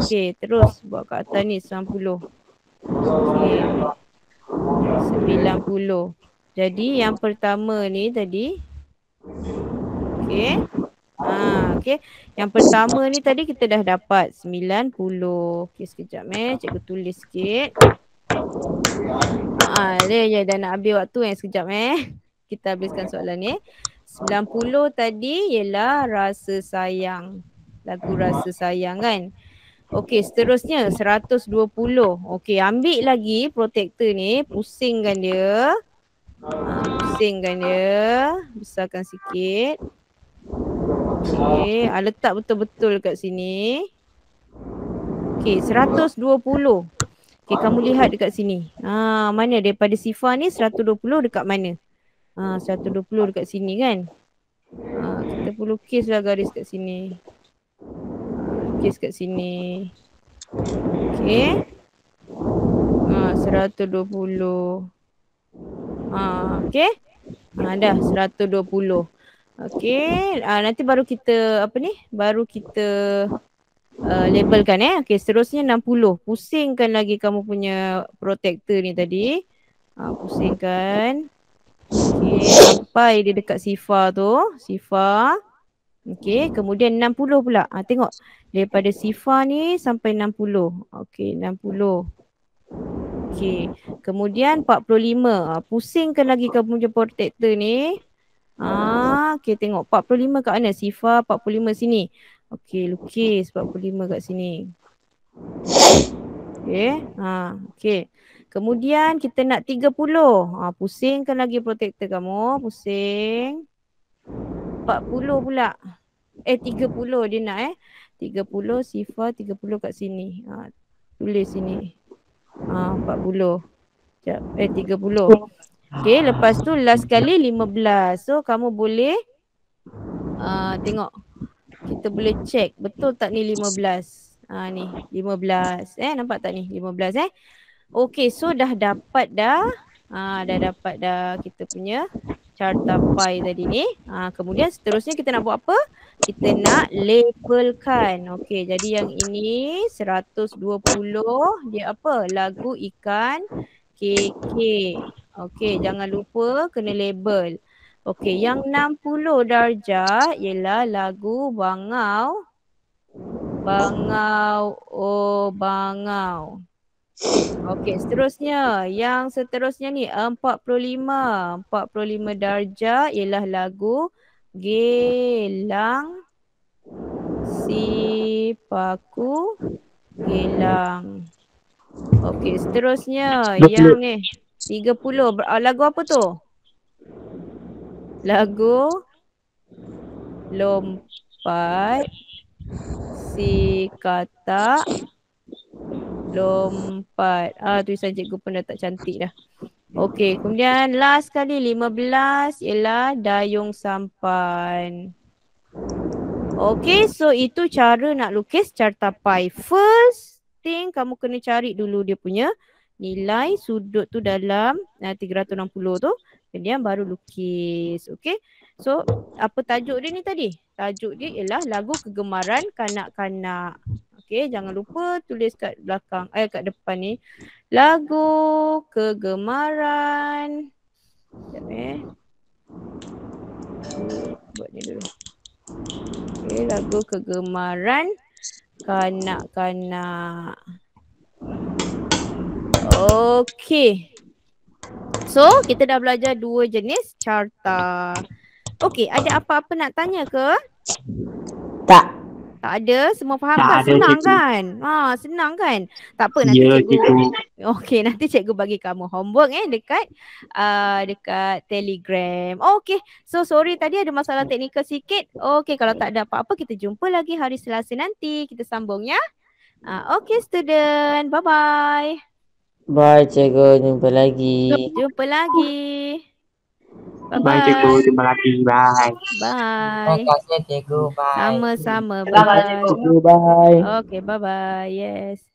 Okey, terus buat kat atas ni 90. Okey. 90. Jadi yang pertama ni tadi. Okey. Okey. Yang pertama ni tadi kita dah dapat 90. Okey, sekejap cikgu tulis sikit. Dia dah nak habis waktu sekejap Kita habiskan soalan ni. 90 tadi ialah rasa sayang. Lagu rasa sayang kan. Okey, seterusnya 120. Okey, ambil lagi protektor ni, pusingkan dia. Pusingkan dia, besarkan sikit. Okey, letak betul-betul kat sini. Okey, 120. Okey, kamu lihat dekat sini. Mana daripada sifar ni 120 dekat mana? 120 dekat sini kan. Kita perlu lukislah garis kat sini. Lukis kat sini. Okey. 120. Okey. Dah 120. Okey. Nanti baru kita baru kita labelkan Okey, seterusnya 60. Pusingkan lagi kamu punya protektor ni tadi. Pusingkan. Okey, sampai dia dekat sifar tu. Sifar. Okey, kemudian 60 pula. Tengok. Daripada sifar ni sampai 60. Okey, 60. Okey, kemudian 45. Pusingkan lagi kamu punya protektor ni. Okey, tengok 45 kat mana? Sifar 45 sini. Okey, lukis 45 kat sini. Okey, okey. Kemudian kita nak 30. Pusingkan lagi protektor kamu. Pusing. 40 pula. 30 dia nak 30 sifar 30 kat sini. Tulis sini. 40. Sekejap. 30. Okey, lepas tu last kali 15. So kamu boleh tengok. Kita boleh check betul tak ni 15. Ni 15. Nampak tak ni 15 Okey, so dah dapat dah. Dah dapat dah kita punya carta pi tadi ni. Kemudian seterusnya kita nak buat apa? Kita nak labelkan. Okey, jadi yang ini 120 dia apa? Lagu ikan KK. Okey, jangan lupa kena label. Okey, yang 60 darjah ialah lagu bangau. Bangau, oh bangau. Okey, seterusnya. Yang seterusnya ni 45. 45 darjah ialah lagu gelang si paku gelang. Okey, seterusnya yang ni 30. Lagu apa tu? Lagu lompat si katak lompat. Tulisan cikgu pun dah tak cantik dah. Okey, kemudian last kali 15 ialah dayung sampan. Okey, so itu cara nak lukis carta pi. First thing kamu kena cari dulu dia punya nilai sudut tu dalam 360 tu. Kemudian baru lukis. Okey. So apa tajuk dia ni tadi? Tajuk dia ialah lagu kegemaran kanak-kanak. Okey, jangan lupa tulis kat belakang, kat depan ni. Lagu kegemaran. Sekejap buat ni dulu. Okey, lagu kegemaran kanak-kanak. Okey. So, kita dah belajar 2 jenis carta. Okey, ada apa-apa nak tanya ke? Tak. Tak ada, semua faham Tak kan? ada, Senang cikgu. kan? Senang kan? Tak apa, nanti Ya, cikgu. cikgu. Okey, nanti cikgu bagi kamu homework dekat Telegram. Okey, so sorry tadi ada masalah teknikal sikit. Okey, kalau tak ada apa-apa kita jumpa lagi hari Selasa nanti. Kita sambung ya. Okey student, bye-bye. Bye cikgu, jumpa lagi. Jumpa lagi. Bye-bye. Bye, cikgu. Terima kasih. Bye. Bye. Terima kasih cikgu. Bye. Sama-sama. Terima kasih Bye. cikgu. Bye. Okay, bye-bye. Yes.